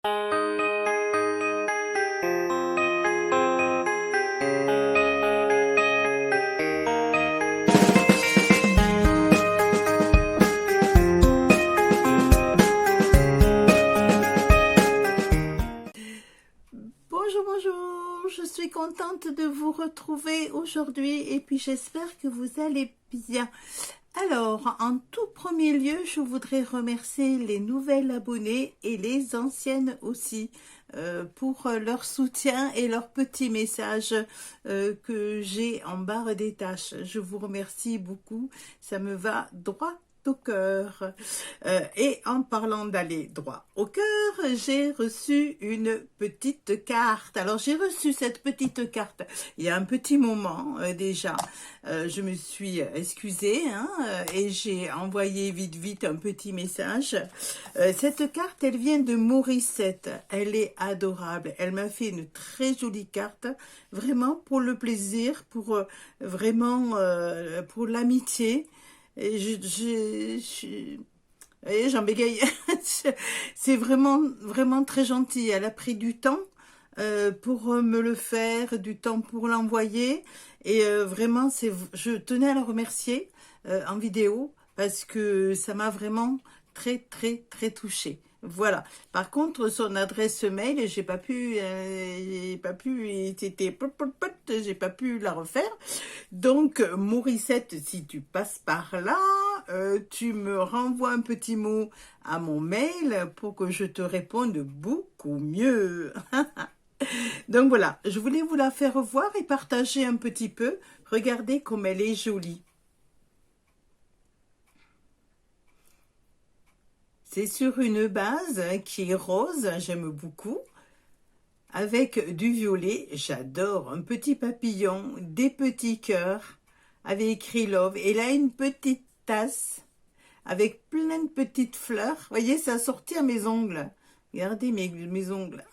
Bonjour, bonjour, je suis contente de vous retrouver aujourd'hui et puis j'espère que vous allez bien. Alors, en tout premier lieu, je voudrais remercier les nouvelles abonnées et les anciennes aussi pour leur soutien et leurs petits messages que j'ai en barre des tâches. Je vous remercie beaucoup, ça me va droit au cœur. Et en parlant d'aller droit au cœur, j'ai reçu une petite carte. Alors j'ai reçu cette petite carte il y a un petit moment déjà. Je me suis excusée et j'ai envoyé vite un petit message. Cette carte, elle vient de Morissette. Elle est adorable. Elle m'a fait une très jolie carte, vraiment pour le plaisir, pour vraiment pour l'amitié. Et j'en bégaye. C'est vraiment très gentil. Elle a pris du temps pour me le faire, du temps pour l'envoyer. Et vraiment, je tenais à la remercier en vidéo parce que ça m'a vraiment très touchée. Voilà. Par contre, son adresse mail, j'ai pas pu, j'ai pas pu la refaire. Donc, Morissette, si tu passes par là, tu me renvoies un petit mot à mon mail pour que je te réponde beaucoup mieux. Donc voilà, je voulais vous la faire voir et partager un petit peu. Regardez comme elle est jolie. C'est sur une base qui est rose, j'aime beaucoup, avec du violet, j'adore, un petit papillon, des petits cœurs, avec écrit Love, et là une petite tasse, avec plein de petites fleurs. Vous voyez, ça a sorti à mes ongles. Regardez mes ongles.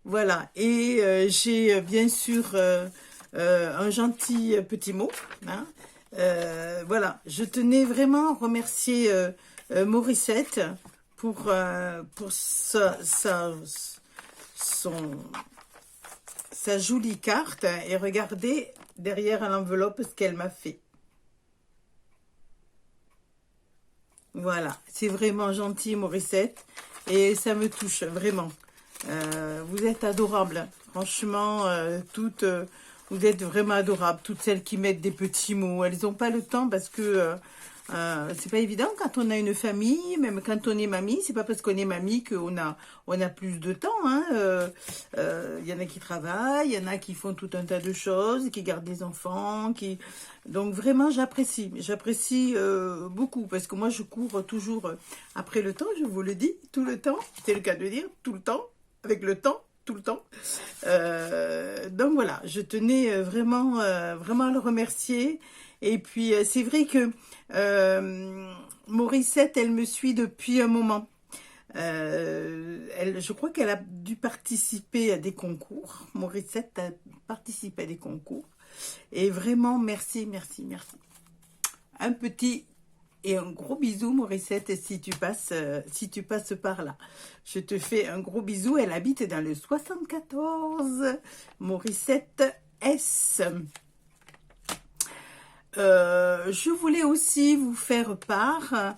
Voilà, et j'ai bien sûr un gentil petit mot, hein. Voilà, je tenais vraiment à remercier Morissette pour sa jolie carte et regardez derrière l'enveloppe ce qu'elle m'a fait. Voilà, c'est vraiment gentil Morissette et ça me touche vraiment. Vous êtes adorables, franchement, toutes... vous êtes vraiment adorables, toutes celles qui mettent des petits mots. Elles n'ont pas le temps parce que c'est pas évident quand on a une famille, même quand on est mamie. C'est pas parce qu'on est mamie qu'on a plus de temps. Y en a qui travaillent, il y en a qui font tout un tas de choses, qui gardent des enfants, donc vraiment j'apprécie beaucoup parce que moi je cours toujours après le temps. Je vous le dis, tout le temps. C'est le cas de dire tout le temps, avec le temps. Tout le temps. Donc voilà, je tenais vraiment à le remercier. Et puis c'est vrai que Morissette, elle me suit depuis un moment. Je crois qu'elle a dû participer à des concours. Morissette a participé à des concours. Et vraiment, merci. Un petit et un gros bisou, Morissette, si tu passes par là. Je te fais un gros bisou. Elle habite dans le 74, Morissette S. Je voulais aussi vous faire part,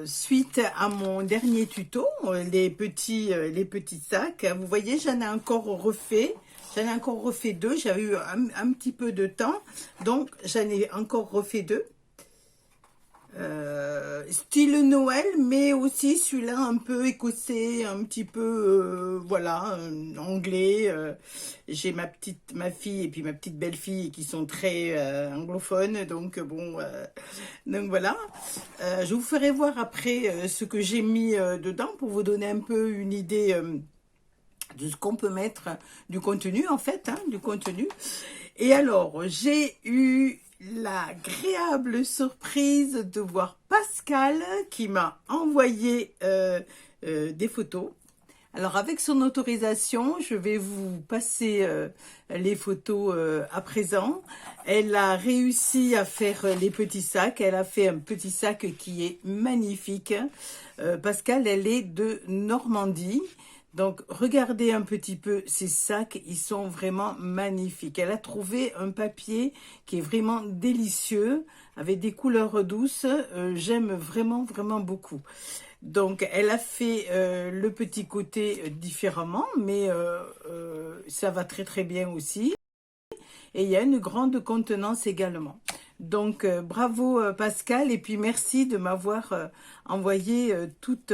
suite à mon dernier tuto, les petits sacs. Vous voyez, j'en ai encore refait. J'en ai encore refait deux. J'avais eu un petit peu de temps, donc j'en ai encore refait deux. Style Noël, mais aussi celui-là un peu écossais, un petit peu voilà, anglais. J'ai ma fille et puis ma petite belle-fille qui sont très anglophones, donc bon, donc voilà. Je vous ferai voir après ce que j'ai mis dedans pour vous donner un peu une idée de ce qu'on peut mettre, du contenu en fait, du contenu. Et alors, j'ai eu l'agréable surprise de voir Pascal qui m'a envoyé des photos. Alors, avec son autorisation, je vais vous passer les photos à présent. Elle a réussi à faire les petits sacs. Elle a fait un petit sac qui est magnifique. Pascal, elle est de Normandie. Donc, regardez un petit peu ces sacs. Ils sont vraiment magnifiques. Elle a trouvé un papier qui est vraiment délicieux, avec des couleurs douces. J'aime vraiment, vraiment beaucoup. Donc, elle a fait le petit côté différemment, mais ça va très très bien aussi. Et il y a une grande contenance également. Donc, bravo Pascal, et puis merci de m'avoir envoyé toutes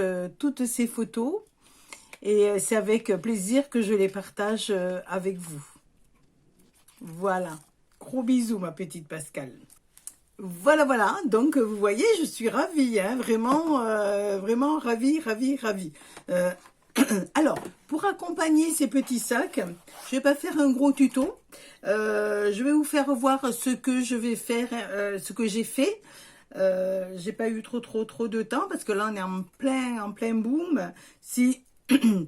ces photos. Et c'est avec plaisir que je les partage avec vous. Voilà. Gros bisous, ma petite Pascal. Voilà, voilà. Donc, vous voyez, je suis ravie, hein, vraiment, vraiment ravie, ravie, ravie. Alors, pour accompagner ces petits sacs, je vais pas faire un gros tuto. Je vais vous faire voir ce que je vais faire, ce que j'ai fait. J'ai pas eu trop de temps parce que là, on est en plein boom. Si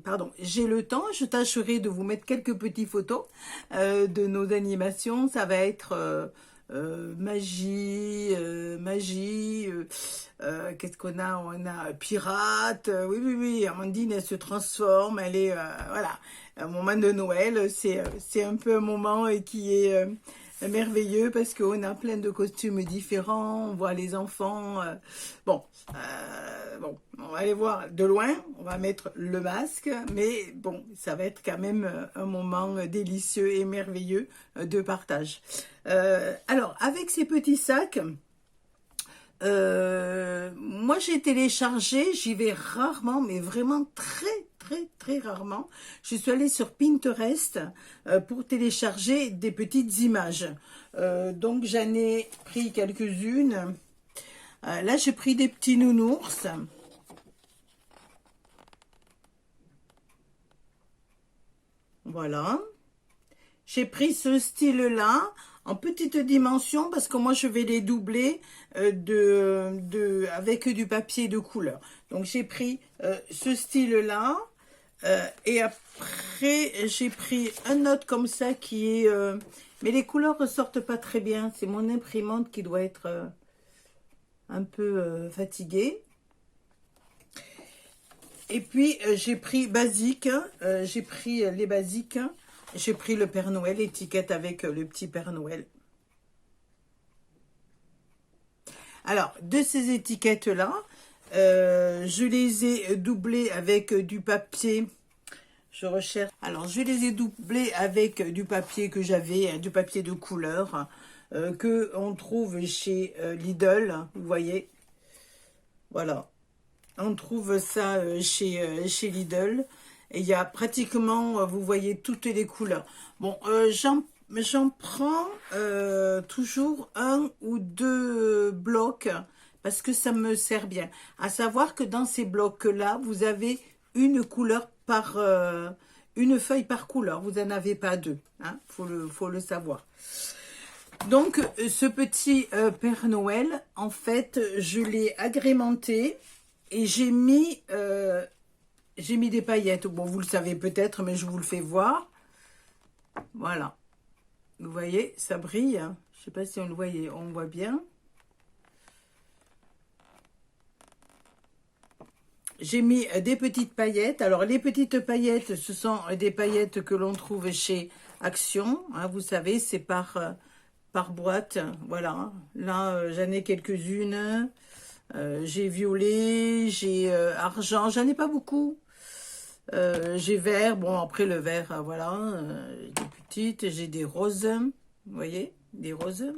pardon, j'ai le temps, je tâcherai de vous mettre quelques petites photos de nos animations. Ça va être magie, qu'est-ce qu'on a? On a pirate, oui, oui, oui, Amandine, elle se transforme, elle est, voilà, un moment de Noël, c'est un peu un moment qui est merveilleux parce qu'on a plein de costumes différents, on voit les enfants, bon, on va aller voir de loin, on va mettre le masque, mais bon, ça va être quand même un moment délicieux et merveilleux de partage. Alors, avec ces petits sacs, moi j'ai téléchargé, j'y vais rarement, mais vraiment très rarement. Je suis allée sur Pinterest pour télécharger des petites images. Donc j'en ai pris quelques-unes. Là j'ai pris des petits nounours. Voilà. J'ai pris ce style-là en petite dimension parce que moi je vais les doubler avec du papier de couleur. Donc j'ai pris ce style-là et après j'ai pris un autre comme ça qui est... mais les couleurs ressortent pas très bien. C'est mon imprimante qui doit être un peu fatiguée. Et puis j'ai pris basique, j'ai pris les basiques. J'ai pris le Père Noël, l'étiquette avec le petit Père Noël. Alors, de ces étiquettes-là, je les ai doublées avec du papier. Je recherche. Alors, je les ai doublées avec du papier que j'avais, du papier de couleur, que on trouve chez Lidl, vous voyez. Voilà. On trouve ça chez Lidl. Et il y a pratiquement, vous voyez, toutes les couleurs. Bon, j'en prends toujours un ou deux blocs parce que ça me sert bien. À savoir que dans ces blocs-là, vous avez une couleur par... une feuille par couleur. Vous n'en avez pas deux. Hein, faut le savoir. Donc, ce petit Père Noël, en fait, je l'ai agrémenté et j'ai mis des paillettes. Bon, vous le savez peut-être, mais je vous le fais voir. Voilà. Vous voyez, ça brille. Hein. Je ne sais pas si on le voyait. On voit bien. J'ai mis des petites paillettes. Alors, les petites paillettes, ce sont des paillettes que l'on trouve chez Action. Hein, vous savez, c'est par boîte. Voilà. Là, j'en ai quelques-unes. J'ai violet, j'ai argent. J'en ai pas beaucoup. J'ai vert, bon après le vert, voilà, des petites, j'ai des roses, vous voyez, des roses,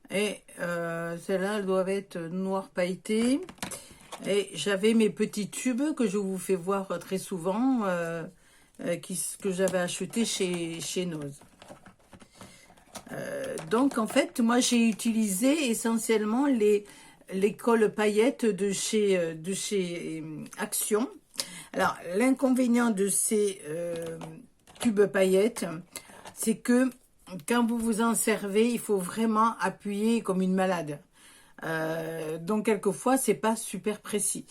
et celles-là, elles doivent être noires pailletées, et j'avais mes petits tubes que je vous fais voir très souvent, que j'avais acheté chez Noz. Donc en fait, moi j'ai utilisé essentiellement les colle paillettes de chez Action. Alors, l'inconvénient de ces tubes paillettes, c'est que quand vous vous en servez, il faut vraiment appuyer comme une malade. Donc, quelquefois, c'est pas super précis.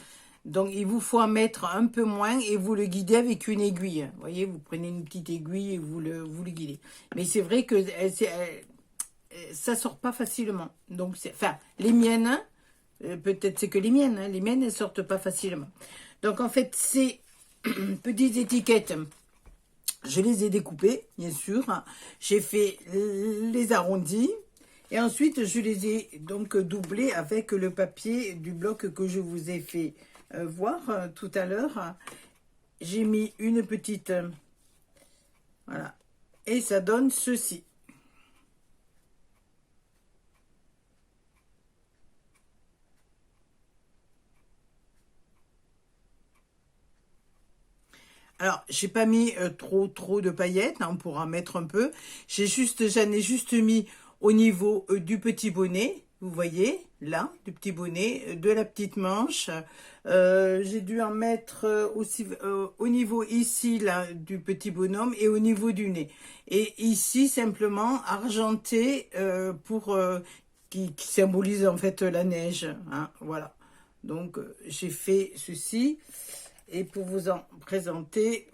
Donc, il vous faut en mettre un peu moins et vous le guidez avec une aiguille. Vous voyez, vous prenez une petite aiguille et vous le guidez. Mais c'est vrai que ça sort pas facilement. Donc, enfin, les miennes, peut-être c'est que les miennes, hein, les miennes, elles sortent pas facilement. Donc, en fait, ces petites étiquettes, je les ai découpées, bien sûr. J'ai fait les arrondis. Et ensuite, je les ai donc doublés avec le papier du bloc que je vous ai fait voir tout à l'heure. J'ai mis une petite... voilà. Et ça donne ceci. Alors, j'ai pas mis trop de paillettes, hein, on pourra mettre un peu. J'en ai juste mis au niveau du petit bonnet, vous voyez, là, du petit bonnet, de la petite manche. J'ai dû en mettre aussi au niveau ici, là, du petit bonhomme et au niveau du nez. Et ici, simplement, argenté pour qui symbolise en fait la neige, hein, voilà. Donc, j'ai fait ceci. Et pour vous en présenter,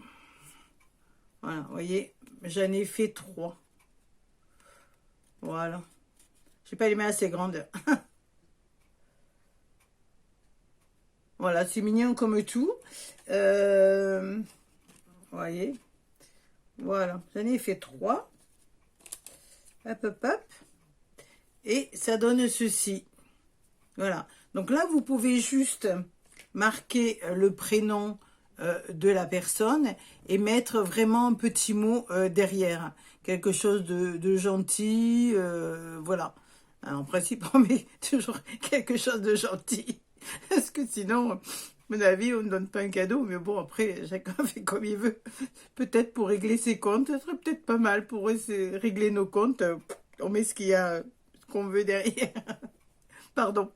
voilà, vous voyez, j'en ai fait 3. Voilà. Je n'ai pas les mains assez grandes. Voilà, c'est mignon comme tout. Vous voyez. Voilà, j'en ai fait 3. Hop, hop, hop. Et ça donne ceci. Voilà. Donc là, vous pouvez juste marquer le prénom de la personne et mettre vraiment un petit mot derrière. Quelque chose de gentil, voilà. Alors, en principe, on met toujours quelque chose de gentil. Parce que sinon, à mon avis, on ne donne pas un cadeau. Mais bon, après, chacun fait comme il veut. Peut-être pour régler ses comptes, ce serait peut-être pas mal pour régler nos comptes. On met ce qu'on veut derrière. Pardon.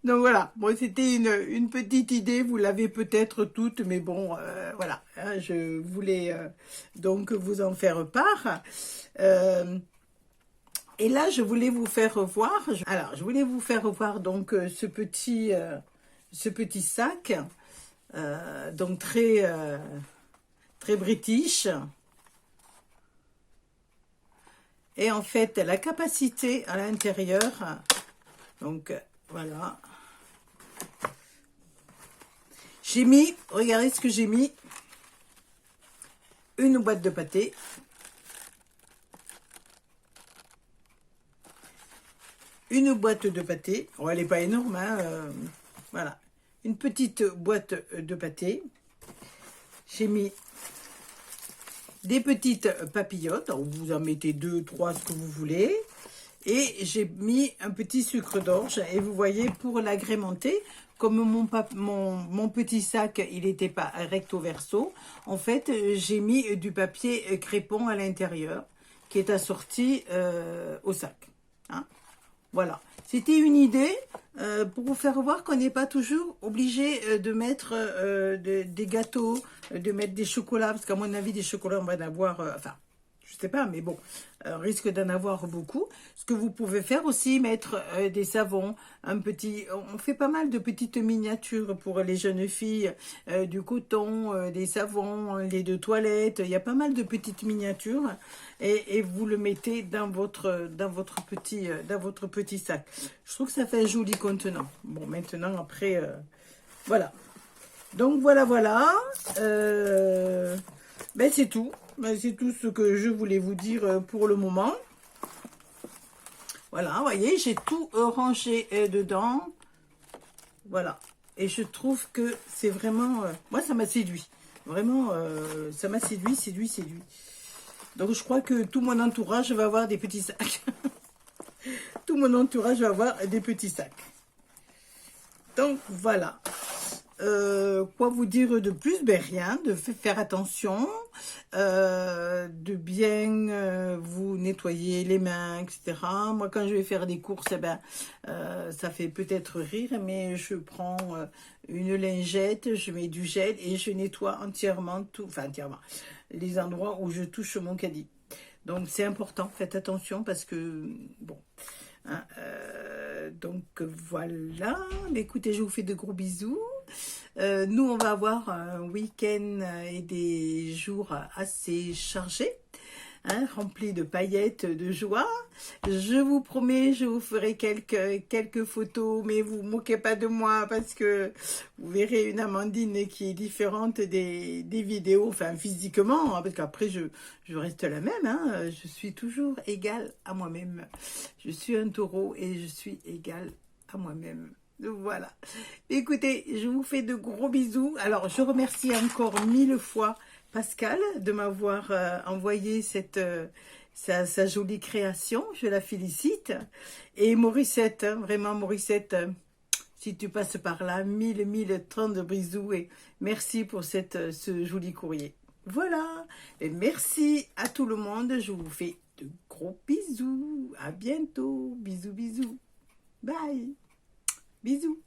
Donc voilà, bon, c'était une petite idée, vous l'avez peut-être toutes, mais bon, voilà, hein, je voulais donc vous en faire part. Et là, je voulais vous faire voir, alors, je voulais vous faire voir donc ce petit sac, donc très british. Et en fait, la capacité à l'intérieur, donc voilà. J'ai mis, regardez ce que j'ai mis, une boîte de pâté, une boîte de pâté, oh, elle n'est pas énorme, hein, voilà, une petite boîte de pâté, j'ai mis des petites papillotes, vous en mettez 2, 3, ce que vous voulez, et j'ai mis un petit sucre d'orge, et vous voyez, pour l'agrémenter, comme mon petit sac, il n'était pas recto verso, en fait, j'ai mis du papier crépon à l'intérieur, qui est assorti au sac. Hein. Voilà, c'était une idée pour vous faire voir qu'on n'est pas toujours obligé de mettre des gâteaux, de mettre des chocolats, parce qu'à mon avis, des chocolats, on va en avoir, enfin, je sais pas, mais bon, risque d'en avoir beaucoup. Ce que vous pouvez faire aussi, mettre des savons, on fait pas mal de petites miniatures pour les jeunes filles, du coton, des savons, les de toilette, il y a pas mal de petites miniatures, et vous le mettez dans votre petit sac. Je trouve que ça fait un joli contenant. Bon, maintenant, après, voilà. Donc, voilà. Ben, c'est tout. Ben, c'est tout ce que je voulais vous dire pour le moment. Voilà, vous voyez, j'ai tout rangé dedans. Voilà. Et je trouve que c'est vraiment... moi, ça m'a séduit. Vraiment, ça m'a séduit. Donc, je crois que tout mon entourage va avoir des petits sacs. Tout mon entourage va avoir des petits sacs. Donc, voilà. Quoi vous dire de plus? Ben rien, de faire attention, de bien vous nettoyer les mains, etc. Moi, quand je vais faire des courses, eh ben, ça fait peut-être rire, mais je prends une lingette, je mets du gel et je nettoie entièrement les endroits où je touche mon caddie. Donc, c'est important, faites attention parce que, bon... Hein, donc voilà, écoutez, je vous fais de gros bisous Nous, on va avoir un week-end et des jours assez chargés, hein, remplis de paillettes, de joie. Je vous promets, je vous ferai quelques photos, mais vous moquez pas de moi parce que vous verrez une Amandine qui est différente des vidéos, enfin physiquement, hein, parce qu'après je reste la même, hein, je suis toujours égale à moi-même. Je suis un taureau et je suis égale à moi-même. Voilà. Écoutez, je vous fais de gros bisous. Alors, je remercie encore 1000 fois Pascal de m'avoir envoyé sa jolie création. Je la félicite. Et Morissette, hein, vraiment Morissette, si tu passes par là, 1030 de bisous et merci pour ce joli courrier. Voilà. Et merci à tout le monde. Je vous fais de gros bisous. À bientôt. Bisous, bisous. Bye. Bisous.